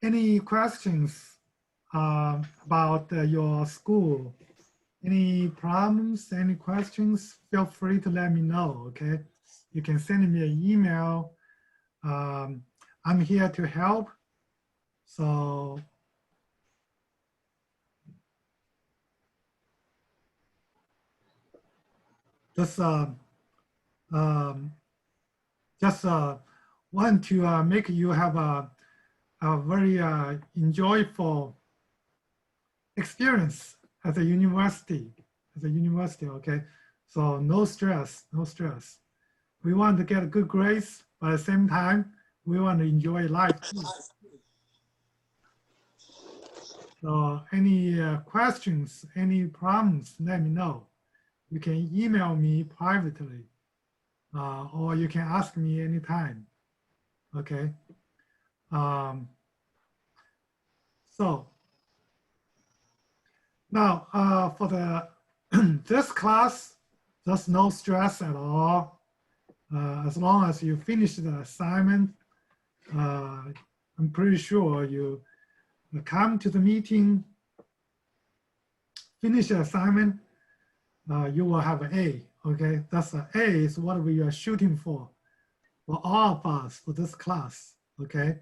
any questions about your school? Any problems, any questions, feel free to let me know, okay? You can send me an email. I'm here to help. So just want to make you have a very enjoyable experience at the university, okay? So no stress, no stress. We want to get good grades, but at the same time, we want to enjoy life too. So any questions, any problems, let me know. You can email me privately, or you can ask me anytime, okay? So now for the this class, there's no stress at all. As long as you finish the assignment, I'm pretty sure you come to the meeting, finish the assignment, you will have an A, okay? That's an A is what we are shooting for all of us for this class, okay?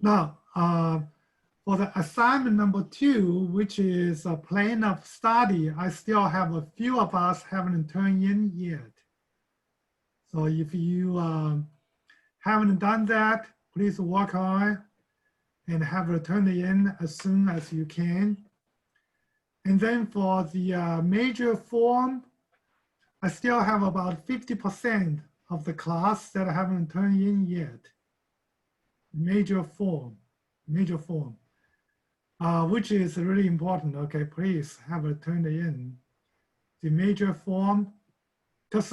Now, for the assignment number 2, which is a plan of study, I still have a few of us haven't turned in yet. So if you haven't done that, please work on it and have it turned in as soon as you can. And then for the major form, I still have about 50% of the class that I haven't turned in yet. Major form, which is really important. Okay, please have it turned in. The major form, because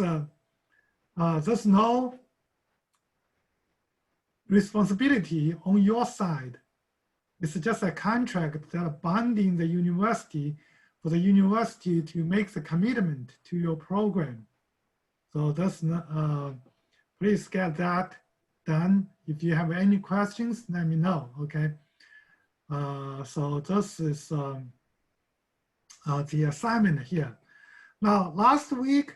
there's no responsibility on your side. It's just a contract that binding the university for the university to make the commitment to your program. So that's not, please get that done. If you have any questions, let me know, okay? So this is the assignment here. Now, last week,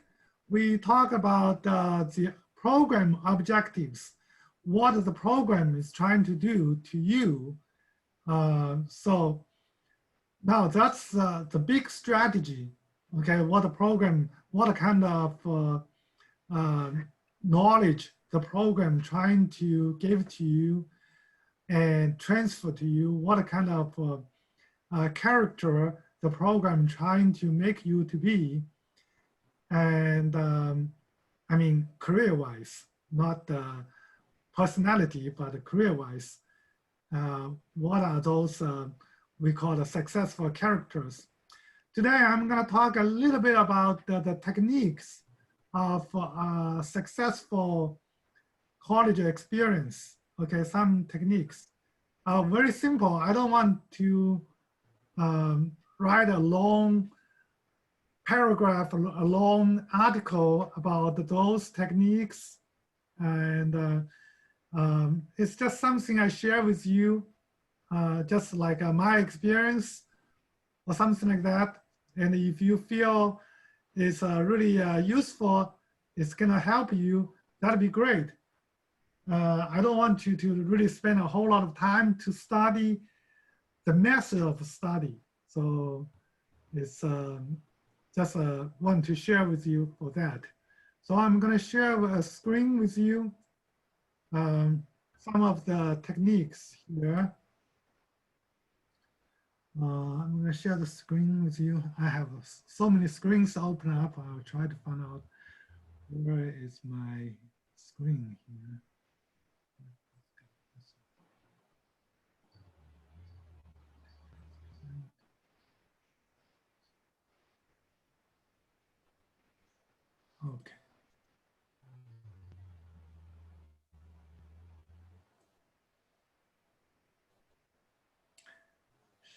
we talked about the program objectives, what the program is trying to do to you. So now that's the big strategy, okay? What the program, what kind of knowledge the program trying to give to you and transfer to you, what kind of character the program trying to make you to be. And I mean, career-wise, not personality, but career-wise. What are those we call the successful characters? Today, I'm going to talk a little bit about the techniques of successful college experience. Okay, some techniques. Very simple. I don't want to write a long paragraph, a long article about those techniques. And it's just something I share with you, just like my experience or something like that. And if you feel it's really useful, it's gonna help you, that'd be great. I don't want you to really spend a whole lot of time to study the method of study. So it's just want to share with you for that. So I'm gonna share a screen with you. Some of the techniques here. I'm going to share the screen with you. I have so many screens open up. I'll try to find out where is my screen here. Okay.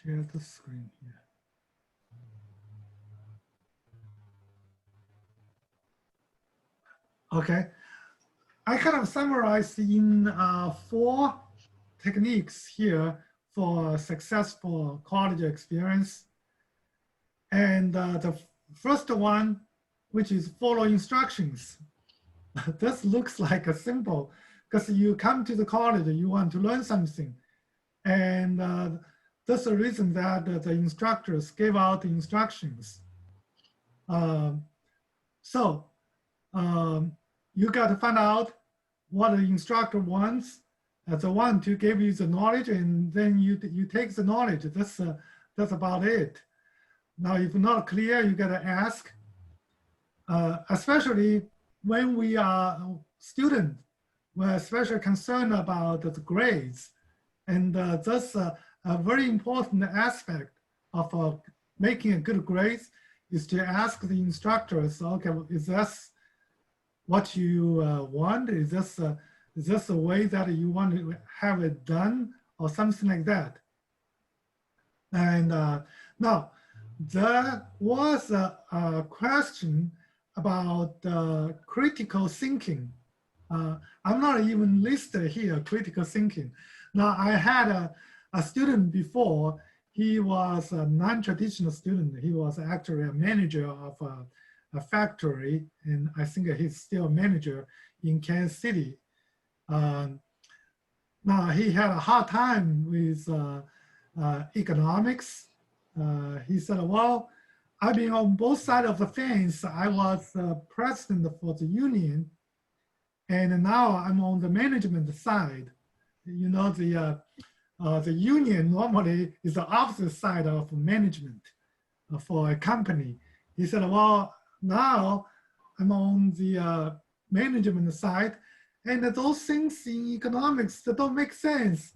Share the screen here. Okay. I kind of summarized in 4 techniques here for a successful college experience. And the first one, which is follow instructions. This looks like a simple, because you come to the college, you want to learn something. And that's the reason that the instructors gave out instructions. So you got to find out what the instructor wants as a one to give you the knowledge, and then you take the knowledge. That's about it. Now, if not clear, you got to ask, especially when we are students, we're especially concerned about the grades. And that's a very important aspect of making a good grades is to ask the instructors, okay, is this what you want? Is this a way that you want to have it done or something like that? And now, there was a question about critical thinking. I'm not even listed here, critical thinking. Now, I had a student before. He was a non-traditional student. He was actually a manager of a factory, and I think he's still a manager in Kansas City. Now, he had a hard time with economics. He said, well, I've been on both sides of the fence. I was president for the union, and now I'm on the management side. You know, the union normally is the opposite side of management for a company. He said, well, now I'm on the management side, and those things in economics that don't make sense.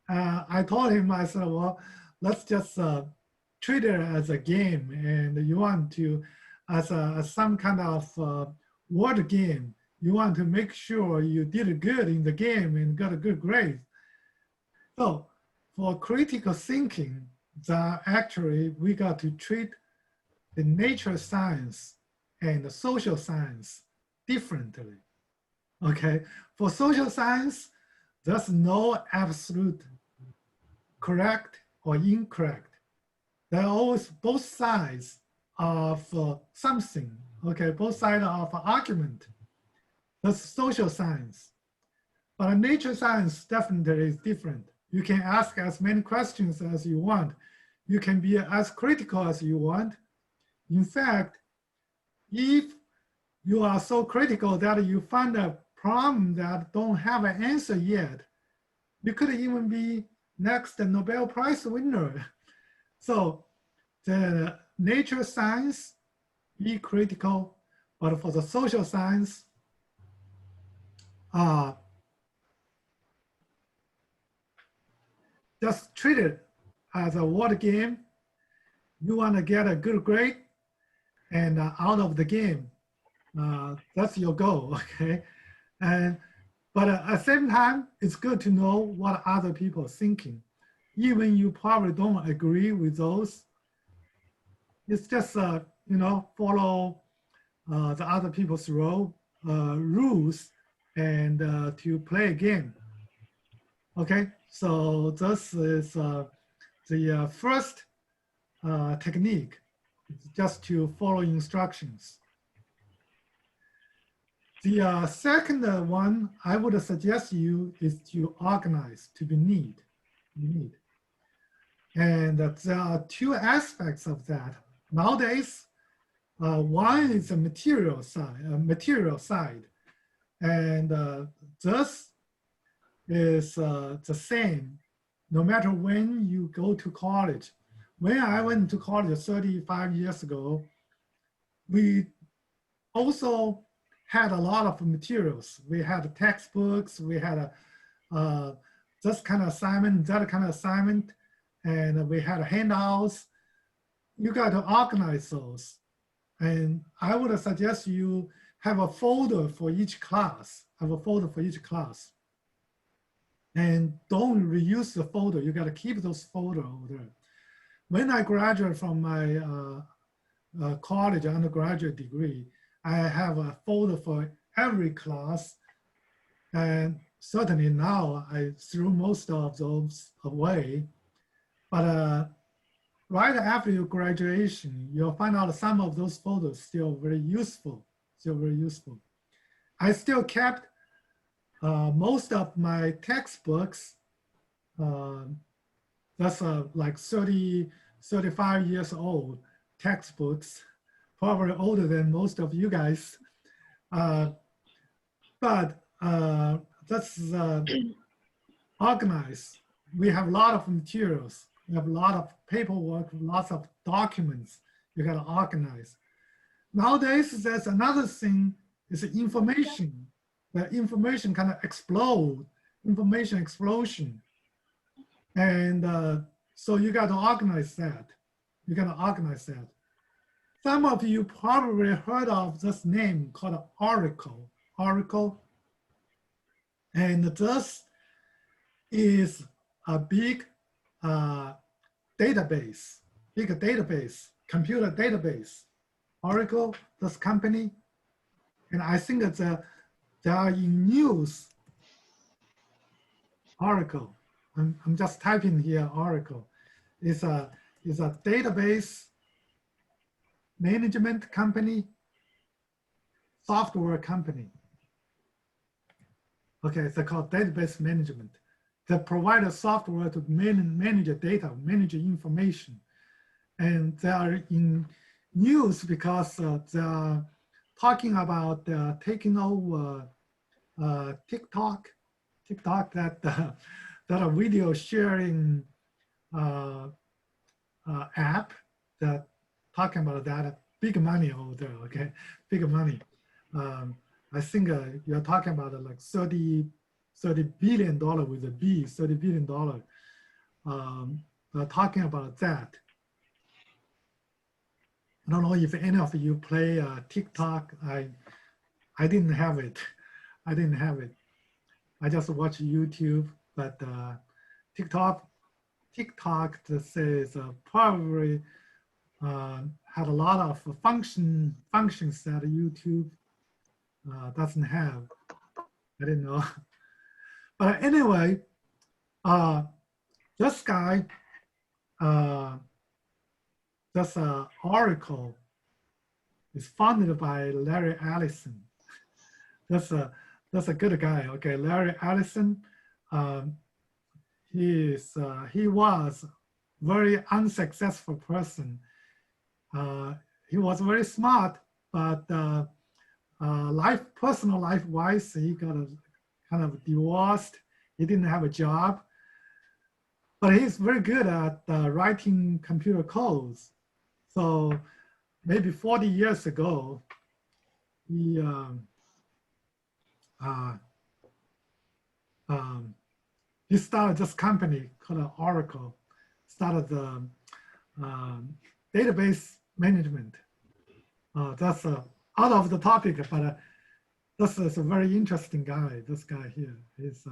I told him, I said, well, let's just treat it as a game, and you want to, as some kind of word game, you want to make sure you did good in the game and got a good grade. So for critical thinking, that actually we got to treat the nature science and the social science differently. Okay, for social science, there's no absolute correct or incorrect. There are always both sides of something, okay, both sides of an argument. That's social science. But nature science definitely is different. You can ask as many questions as you want. You can be as critical as you want. In fact, if you are so critical that you find a problem that don't have an answer yet, you could even be next Nobel Prize winner. So the nature science, be critical, but for the social science, just treat it as a word game. You want to get a good grade, and out of the game, that's your goal, okay? But at the same time, it's good to know what other people are thinking. Even you probably don't agree with those, it's just, you know, follow the other people's rules and to play a game. Okay, so this is the first technique, just to follow instructions. The second one I would suggest you is to organize, to be neat. And there are two aspects of that. Nowadays, one is the material side, and this is the same no matter when you go to college. When I went to college 35 years ago, we also had a lot of materials. We had textbooks, we had this kind of assignment, that kind of assignment, and we had handouts. You got to organize those. And I would suggest you have a folder for each class, And don't reuse the folder. You got to keep those folder over there. When I graduated from my college undergraduate degree, I have a folder for every class. And certainly now I threw most of those away. But right after your graduation, you'll find out some of those photos still very useful, still very useful. I still kept most of my textbooks. That's like 30, 35 years old textbooks, probably older than most of you guys. But that's organized. We have a lot of materials. We have a lot of paperwork, lots of documents you got to organize. Nowadays, there's another thing is information. The information kind of explode, information explosion. And so you got to organize that. You got to organize that. Some of you probably heard of this name called Oracle. Oracle. And this is a big database, computer database. Oracle, this company. And I think it's they are in news. Oracle. I'm just typing here, Oracle. Is a database management company, software company. Okay, it's called database management. They provide a software to manage data, manage information. And they are in news because they are talking about taking over TikTok that that a video sharing app that talking about that big money over there, okay, big money. I think you're talking about like $30 billion with a B, $30 billion. Talking about that. I don't know if any of you play TikTok. I didn't have it. I didn't have it. I just watch YouTube, but TikTok that says probably had a lot of functions that YouTube doesn't have. I didn't know. But anyway, this guy, this Oracle is founded by Larry Ellison. That's a good guy. Okay, Larry Ellison. He was very unsuccessful person. He was very smart, but personal life wise, he got kind of divorced. He didn't have a job, but he's very good at writing computer codes. So maybe 40 years ago, he started this company called Oracle, started the database management. That's out of the topic, but this is a very interesting guy, this guy here. He's,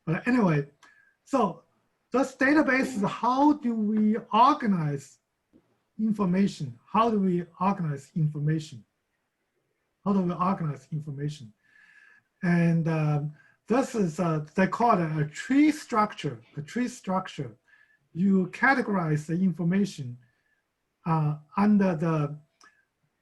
but anyway, so this database is how do we organize information? How do we organize information? How do we organize information? And this is, they call it a tree structure, You categorize the information under the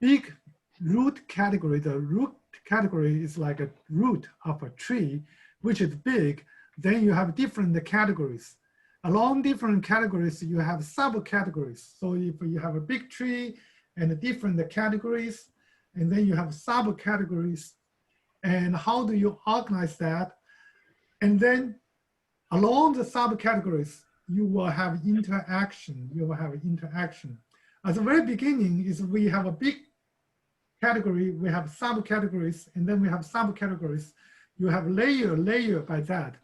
big root category. The root category is like a root of a tree, which is big. Then you have different categories. Along different categories, you have subcategories. So if you have a big tree and different categories, and then you have subcategories, and how do you organize that? And then along the subcategories, you will have interaction. You will have interaction. At the very beginning is we have a big category, we have subcategories, and then we have subcategories. You have layer by that.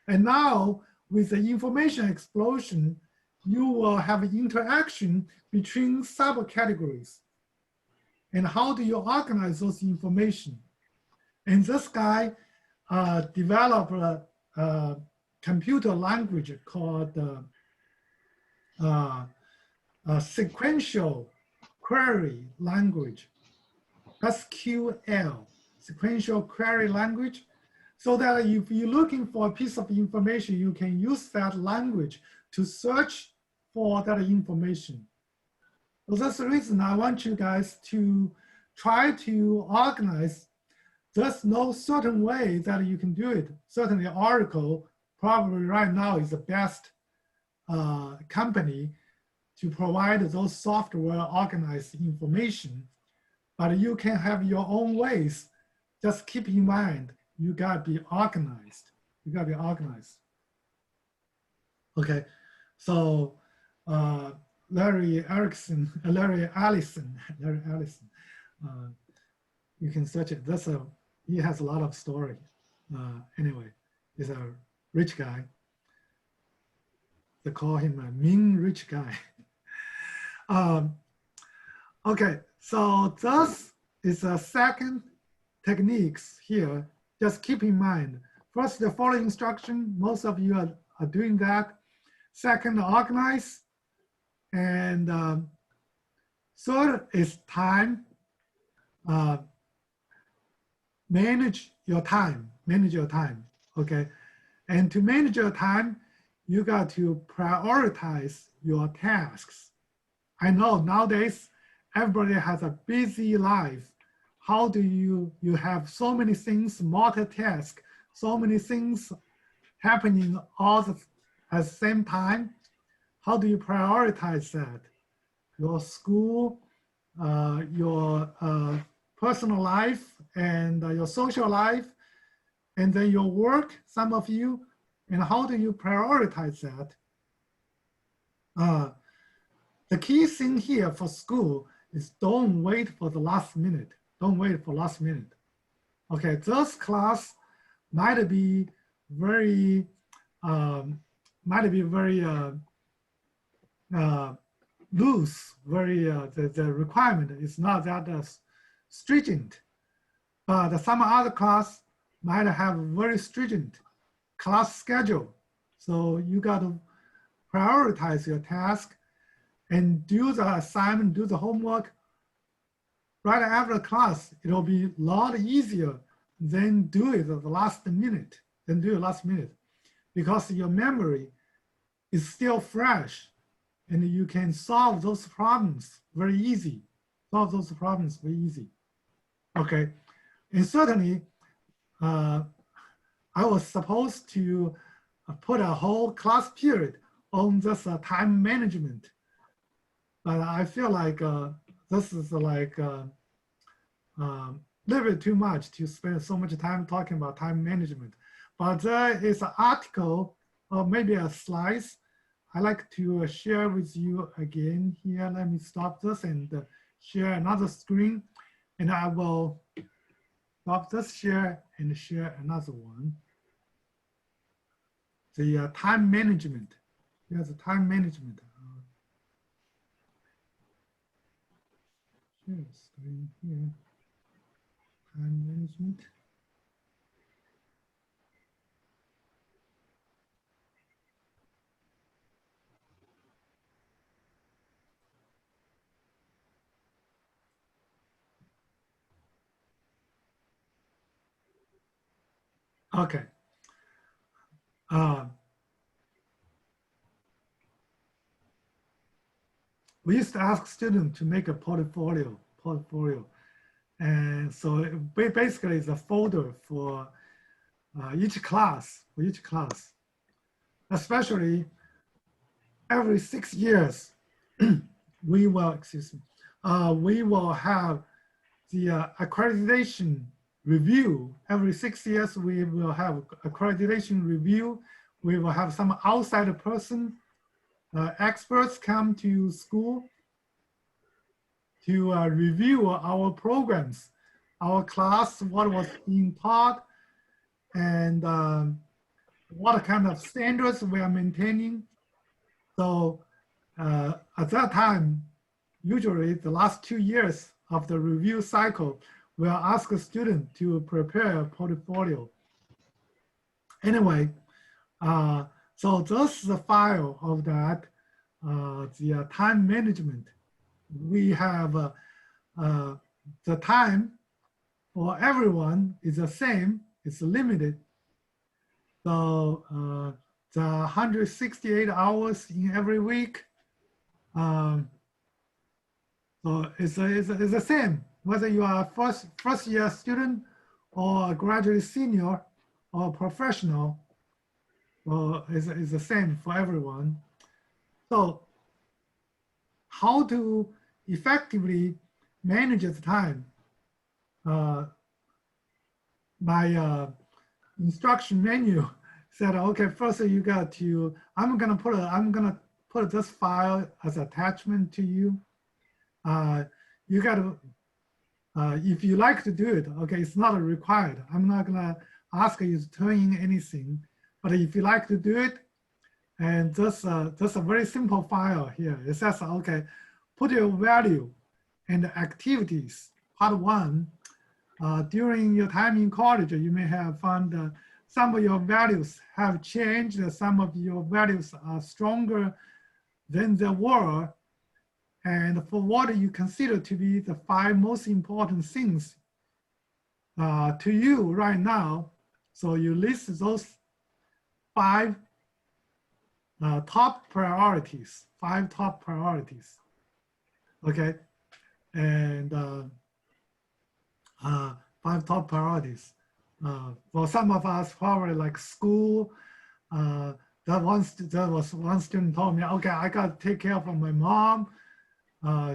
And now with the information explosion, you will have interaction between subcategories. And how do you organize those information? And this guy developed a computer language called sequential query language, SQL. sequential query language, so that if you're looking for a piece of information, you can use that language to search for that information. So that's the reason I want you guys to try to organize. There's no certain way that you can do it. Certainly Oracle probably right now is the best company to provide those software organized information, but you can have your own ways. Just keep in mind, you gotta be organized. You gotta be organized. Okay, so Larry Allison, you can search it. He has a lot of story. Anyway, he's a rich guy. They call him a mean rich guy. Okay, so this is a second techniques here. Just keep in mind, first, the follow instruction, most of you are doing that. Second, organize. And third is time. Manage your time, okay? And to manage your time, you got to prioritize your tasks. I know nowadays, everybody has a busy life. How do you have so many things, multitask, so many things happening all at the same time? How do you prioritize that? Your school, your personal life, and your social life, and then your work, some of you, and how do you prioritize that? The key thing here for school is don't wait for the last minute. Don't wait for last minute. Okay, this class might be very loose, the requirement is not that stringent, but some other class might have very stringent class schedule. So you got to prioritize your task and do the assignment, do the homework right after class. It'll be a lot easier than do it at the last minute, because your memory is still fresh and you can solve those problems very easy. Okay, and certainly I was supposed to put a whole class period on this time management, but I feel like this is like a little bit too much to spend so much time talking about time management. But there is an article or maybe a slides I like to share with you again here. Let me stop this and share another screen, and I will stop this share and share another one. The time management. Here's the time management. Share screen here. Time management. Okay. We used to ask students to make a portfolio. And so basically it's a folder for each class, especially every 6 years, we will have the accreditation review. Every 6 years, we will have accreditation review. We will have some outside person, experts come to school to review our programs, our class, what was being taught, and what kind of standards we are maintaining. So at that time, usually the last 2 years of the review cycle, we'll ask a student to prepare a portfolio. Anyway, so this is the file of that, the time management. We have the time for everyone is the same. It's limited. So the 168 hours in every week, so it's the same, whether you are a first year student or a graduate senior or professional, well, it's the same for everyone. So how to effectively manage the time? My instruction menu said, okay, first you got to, I'm gonna put this file as attachment to you. You got to, if you like to do it, okay, it's not required. I'm not gonna ask you to turn in anything, but if you like to do it, and just a very simple file here. It says, okay, put your value and activities. Part one, during your time in college, you may have found some of your values have changed. Some of your values are stronger than they were. And for what you consider to be the 5 most important things to you right now, so you list those 5 top priorities, 5 top priorities, okay? And 5 top priorities. For some of us, probably like school, there was one student told me, okay, I got to take care of my mom.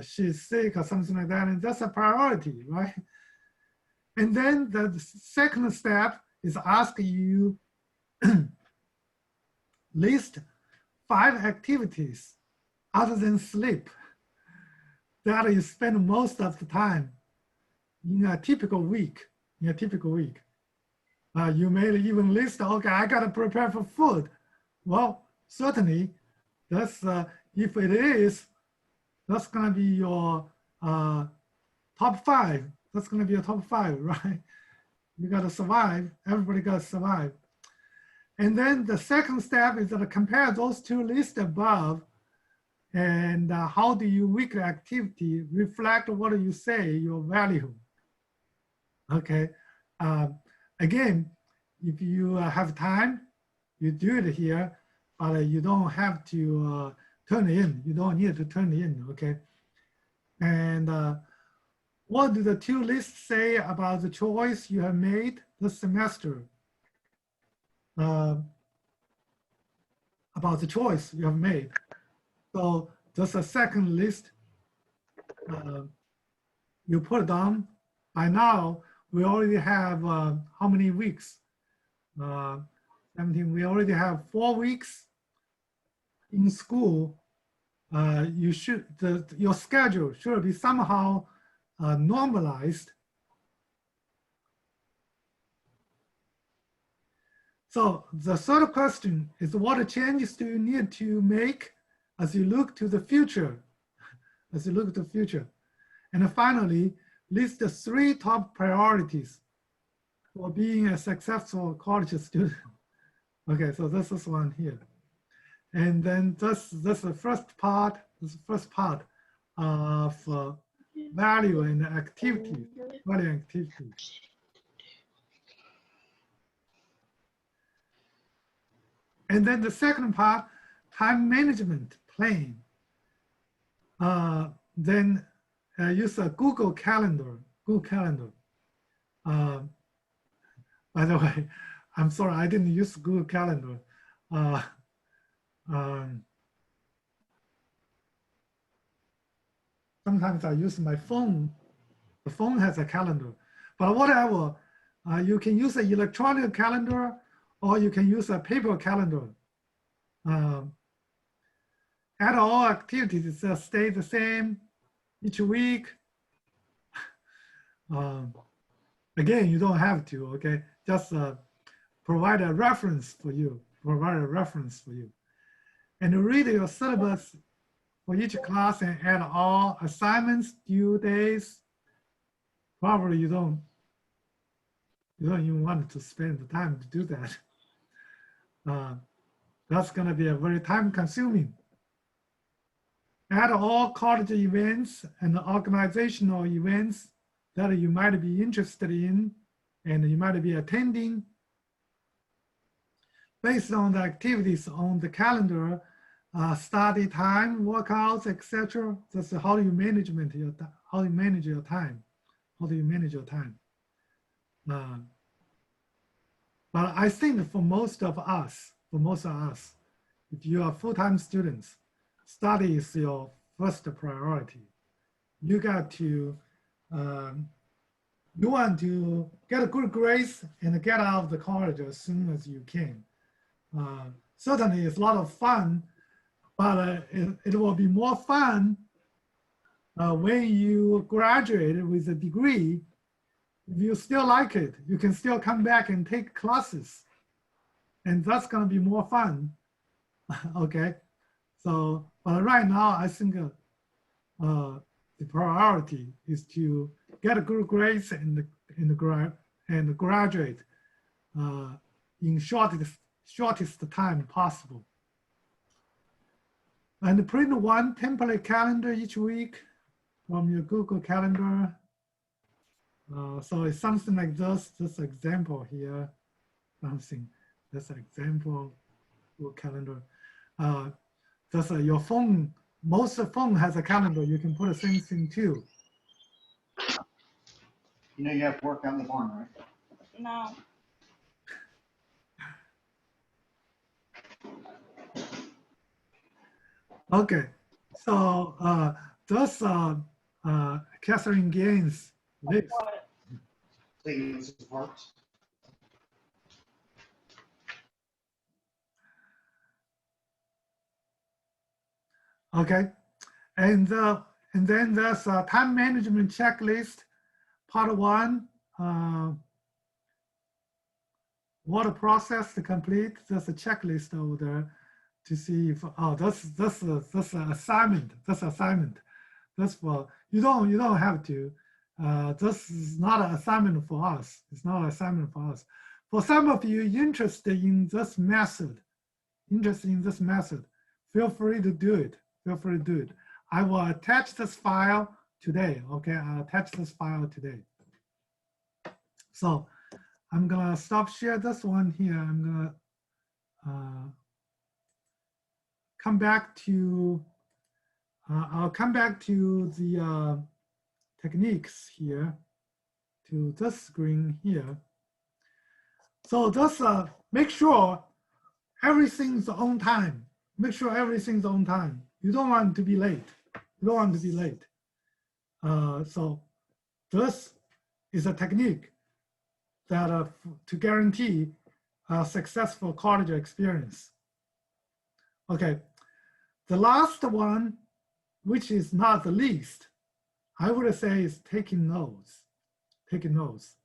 She's sick or something like that, and that's a priority, right? And then the second step is ask you list 5 activities other than sleep that you spend most of the time in a typical week. In a typical week, you may even list, okay, I got to prepare for food. Well, certainly, that's if it is, that's going to be your top 5. That's going to be your top 5, right? You got to survive. Everybody got to survive. And then the second step is to compare those 2 lists above, and how do your weekly activity reflect what you say your value. Okay. Again, if you have time, you do it here, but you don't have to turn it in. You don't need to turn it in. Okay. And what do the 2 lists say about the choice you have made this semester? About the choice you have made. So just a second list, you put it down. By now, we already have how many weeks? 17, we already have 4 weeks in school. Your schedule should be somehow normalized. So the third question is, what changes do you need to make as you look to the future? As you look to the future. And finally, list the 3 top priorities for being a successful college student. Okay, so this is one here. And then this the first part, of value and activity, value and activity. And then the second part, time management plan. Then use a Google Calendar. By the way, I'm sorry, I didn't use Google Calendar. Sometimes I use my phone. The phone has a calendar, but whatever. You can use an electronic calendar, or you can use a paper calendar. Add all activities stay the same each week. Again, you don't have to, okay? Just provide a reference for you, And read your syllabus for each class and add all assignments, due days. Probably you don't even want to spend the time to do that. That's gonna be a very time consuming. Add all college events and organizational events that you might be interested in and you might be attending. Based on the activities on the calendar, study time, workouts, etc. That's how you manage your time. How you manage your time. How do you manage your time? But I think for most of us, if you are full-time students, study is your first priority. You got to, you want to get a good grades and get out of the college as soon as you can. Certainly it's a lot of fun, but it will be more fun when you graduate with a degree. If you still like it, you can still come back and take classes. And that's going to be more fun. Okay. So, but right now, I think the priority is to get a good grades and graduate in shortest time possible. And print one template calendar each week from your Google Calendar. So it's something like this example here, something, this example calendar. That's your phone, most phone has a calendar, you can put the same thing too. You know you have to work out in the barn, right? No. Okay, so that's Catherine Gaines' list. Cleans parts. Okay, and then there's a time management checklist, part 1. What a process to complete. There's a checklist over there to see if that's an assignment. That's assignment. That's for you don't have to. This is not an assignment for us. It's not an assignment for us. For some of you interested in this method, feel free to do it. Feel free to do it. I will attach this file today. Okay, I'll attach this file today. So I'm gonna stop share this one here. I'm gonna come back to. I'll come back to the techniques here, to this screen here. So just make sure everything's on time. Make sure everything's on time. You don't want to be late. You don't want to be late. So this is a technique that to guarantee a successful college experience. Okay, the last one, which is not the least, I would say is taking notes. Taking notes.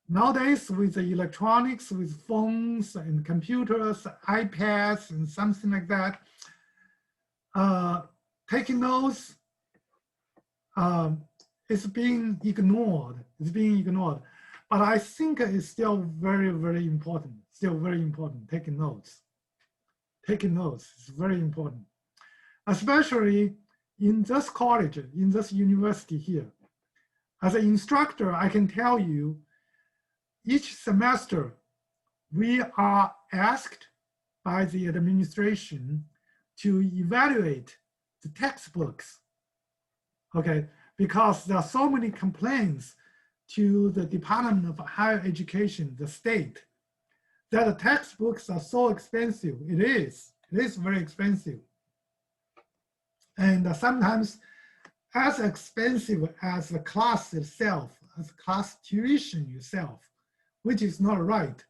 Nowadays, with the electronics, with phones and computers, iPads, and something like that, taking notes is being ignored. It's being ignored. But I think it's still very, very important. Still very important, taking notes. Taking notes is very important, especially in this college, in this university here. As an instructor, I can tell you, each semester, we are asked by the administration to evaluate the textbooks, okay? Because there are so many complaints to the Department of Higher Education, the state, that the textbooks are so expensive. It is very expensive. And sometimes as expensive as the class itself, as class tuition itself, which is not right.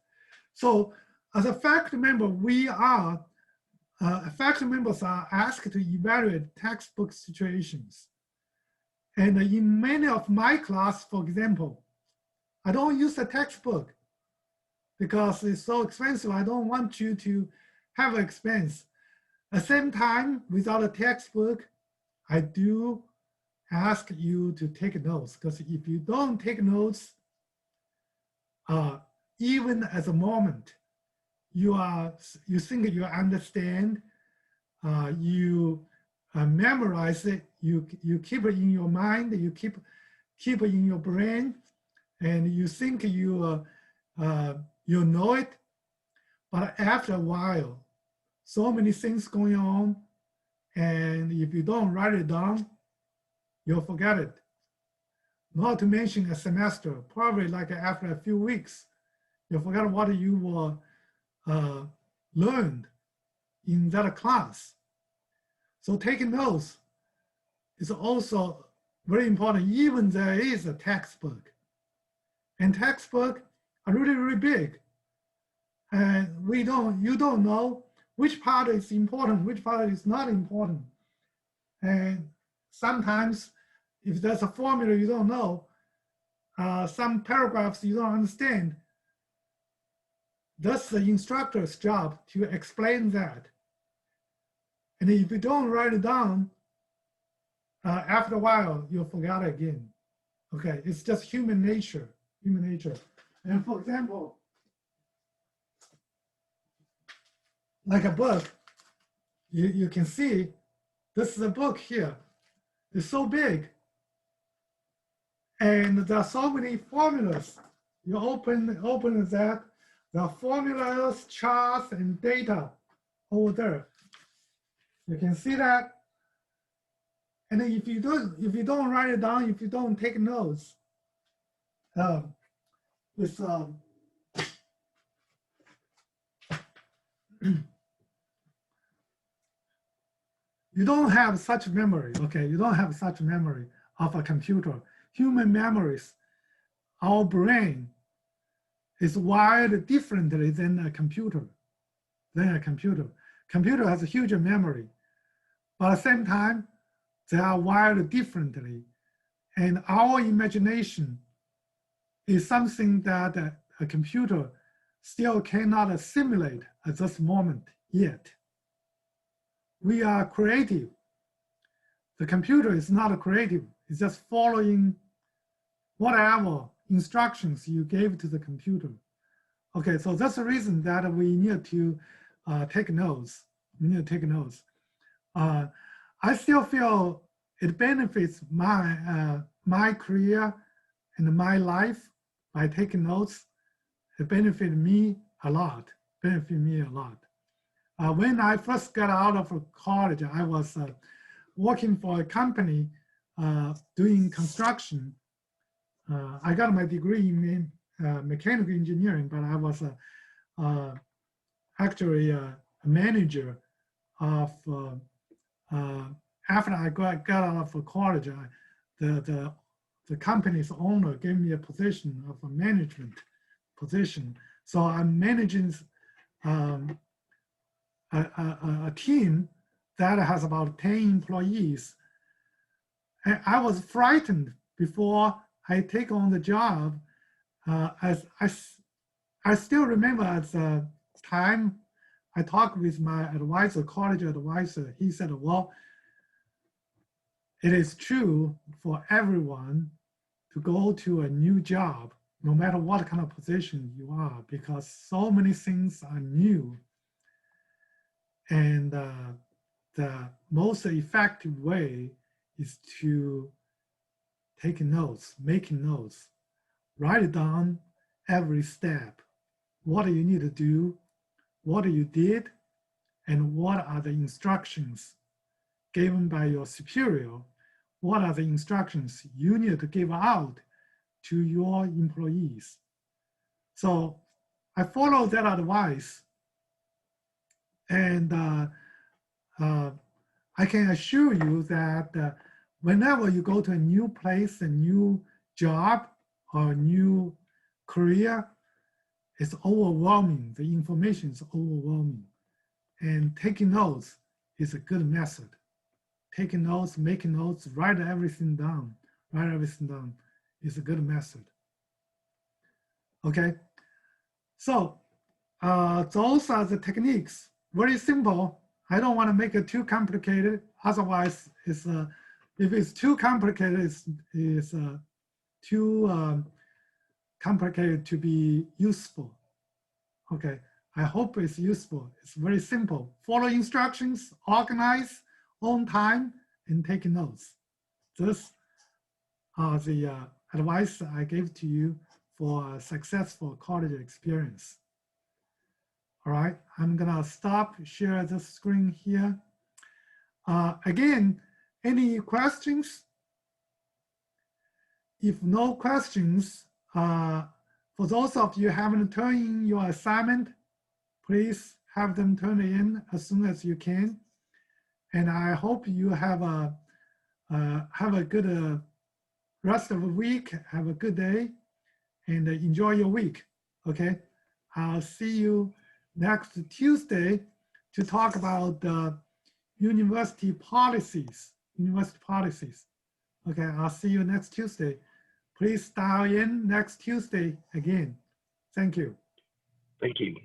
So as a faculty member, faculty members are asked to evaluate textbook situations. And in many of my class, for example, I don't use the textbook because it's so expensive. I don't want you to have an expense. At the same time, without a textbook, I do ask you to take notes, because if you don't take notes, even at the moment, you think you understand, you memorize it, you keep it in your mind, you keep keep in your brain, and you think you know it, but after a while, so many things going on, and if you don't write it down, you'll forget it. Not to mention a semester, probably like after a few weeks, you forget what you learned in that class. So taking notes is also very important, even there is a textbook. And textbook are really, really big. And you don't know which part is important, which part is not important. And sometimes if there's a formula you don't know, some paragraphs you don't understand, that's the instructor's job to explain that. And if you don't write it down, after a while, you'll forget it again. Okay, it's just human nature, human nature. And for example, like a book, you can see this is a book here. It's so big. And there are so many formulas. You open that, there are formulas, charts, and data over there. You can see that. And then if you don't write it down, if you don't take notes, it's you don't have such memory, okay? You don't have such memory of a computer. Human memories, our brain is wired differently than a computer. Computer has a huge memory, but at the same time, they are wired differently. And our imagination is something that a computer still cannot assimilate at this moment yet. We are creative. The computer is not creative. It's just following whatever instructions you gave to the computer. Okay, so that's the reason that we need to take notes. We need to take notes. I still feel it benefits my career and my life by taking notes. It benefits me a lot. When I first got out of college, I was working for a company doing construction. I got my degree in mechanical engineering, but I was actually a manager of, after I got out of college, the company's owner gave me a position of a management position. So I'm managing a team that has about 10 employees. And I was frightened before I take on the job. As I still remember at the time I talked with my advisor, college advisor. He said, well, it is true for everyone to go to a new job, no matter what kind of position you are, because so many things are new. And the most effective way is to take notes, making notes, write it down every step. What do you need to do? What you did? And what are the instructions given by your superior? What are the instructions you need to give out to your employees? So I followed that advice, and I can assure you that whenever you go to a new place, a new job, or a new career, it's overwhelming. The information is overwhelming. And taking notes is a good method. Taking notes, making notes, write everything down is a good method. Okay, so those are the techniques. Very simple. I don't want to make it too complicated. Otherwise, it's if it's too complicated, it's too complicated to be useful. Okay, I hope it's useful. It's very simple. Follow instructions, organize on time, and take notes. These are the advice I gave to you for a successful college experience. All right, I'm gonna stop share the screen here. Again, any questions? If no questions, for those of you who haven't turned in your assignment, please have them turn it in as soon as you can. And I hope you have a good rest of the week. Have a good day and enjoy your week. Okay, I'll see you next Tuesday to talk about university policies. Okay, I'll see you next Tuesday. Please dial in next Tuesday again. Thank you. Thank you.